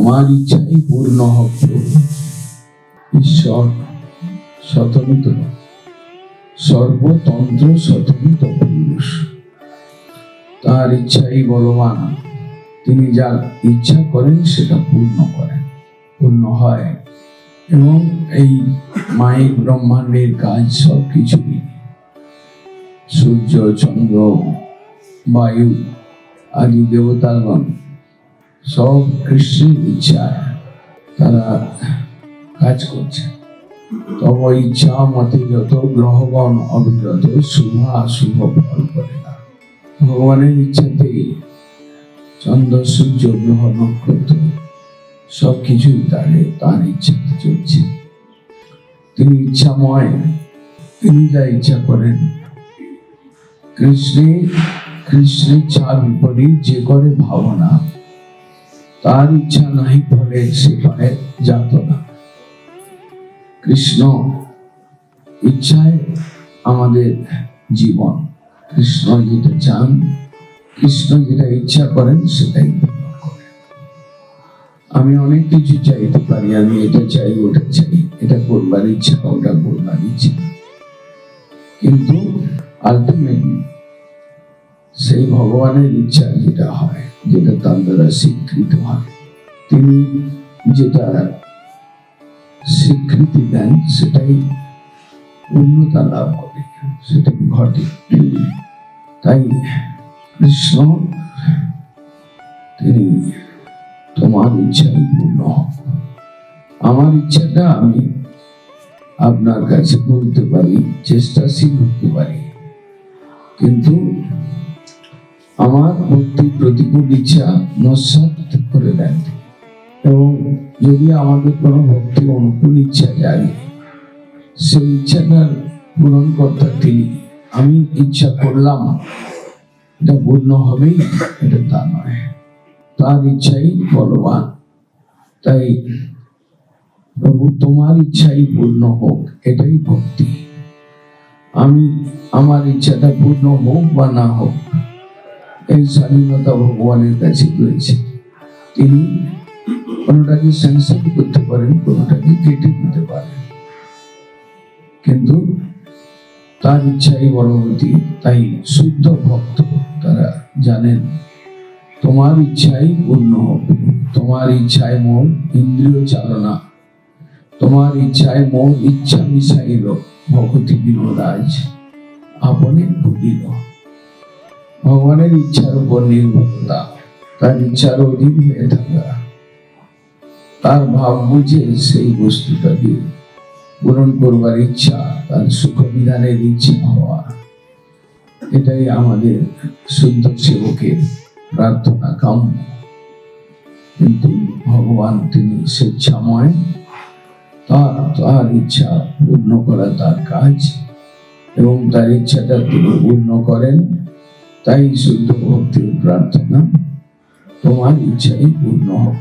তোমার ইচ্ছাই পূর্ণ হোক প্রভু। ঈশ্বর স্বতন্ত্র, সর্বতন্ত্র স্বতন্ত্র পুরুষ, তার ইচ্ছাই বলবান। তিনি যা ইচ্ছা করেন সেটা পূর্ণ করেন, পূর্ণ হয়। এবং এই মাইক ব্রহ্মাণ্ডের কাজ সবকিছুই সূর্য, চন্দ্র, বায়ু আদি দেবতাগণ সব কৃষ্ণের ইচ্ছায় তারা কাজ করছে। তব ইচ্ছা মতে যত গ্রহগণ অবিরত শুভ অশুভ ফল করে না। ভগবানের ইচ্ছাতেই চন্দ্র, সূর্য, গ্রহ, নক্ষত্র সবকিছুই তার ইচ্ছাতে চলছে। তিনি ইচ্ছাময়, তিনি যা ইচ্ছা করেন। কৃষ্ণের ইচ্ছা বিপরীত যে করে ভাবনা, তার ইচ্ছা নাই ফলে সে পায় যাতনা। কৃষ্ণ ইচ্ছায় আমাদের জীবন। কৃষ্ণ যেটা চান, কৃষ্ণ যেটা ইচ্ছা করেন সেটাই পূর্ণ করেন। আমি অনেক কিছু চাইতে পারি, আমি এটা চাই, ওটা চাই, এটা করবার ইচ্ছা, ওটা করবার ইচ্ছা, কিন্তু আলটিমেটলি সেই ভগবানের ইচ্ছা যেটা হয়, যেটা তার দ্বারা স্বীকৃত হয়, তিনি যেটা স্বীকৃতি দেন সেটাই পূর্ণতা লাভ করে, সেটাই ঘটে। তাই কৃষ্ণ তিনি তোমার ইচ্ছাই পূর্ণ হোক। আমার ইচ্ছাটা আমি আপনার কাছে বলতে পারি, চেষ্টাশীল হতে পারি, কিন্তু আমার প্রতি প্রতিকূল ইচ্ছা নস্যাৎ করে দেন। এবং যদি আমাদের কোনো ভক্তি অনুকূল ইচ্ছা জাগে, সেই ইচ্ছাটার পূরণ কর্তা তিনি। আমি ইচ্ছা করলাম এটা পূর্ণ হবেই, এটা তা নয়, তার ইচ্ছাই বলবান। তাই প্রভু তোমার ইচ্ছাই পূর্ণ হোক, এটাই ভক্তি। আমার ইচ্ছাটা পূর্ণ হোক বা না হোক, এই স্বাধীনতা ভগবানের কাছে রয়েছে। তিনি কোনোটাকে স্যাংশন করতে পারেন, কোনোটাকে কেটে দিতে পারেন, কিন্তু তার ইচ্ছাই বলবতী। তাই শুদ্ধ ভক্ত তারা জানেন তোমার ইচ্ছাই পূর্ণ হোক। তোমার ইচ্ছায় মোর ইন্দ্রিয় চালনা, তোমার ইচ্ছায় মোর ইচ্ছা মিশাইল, ভগতি বিনোদাজ আপনে ভুলিল। ভগবানের ইচ্ছার উপর নির্ভরতা, তার ইচ্ছার অধীন হয়ে থাকা, তার ভাব বুঝে সেই বস্তুটাকে পূরণ করবার ইচ্ছা, তার সুখ বিধানের ইচ্ছা হওয়া, এটাই আমাদের শুদ্ধ সেবকের প্রার্থনা, কাম্য। কিন্তু ভগবান তিনি স্বেচ্ছাময়, তার ইচ্ছা পূর্ণ করা তার কাজ, এবং তার ইচ্ছাটা তিনি পূর্ণ করেন। তাই শুদ্ধ ভক্তির প্রার্থনা, তোমার ইচ্ছাই পূর্ণ হোক।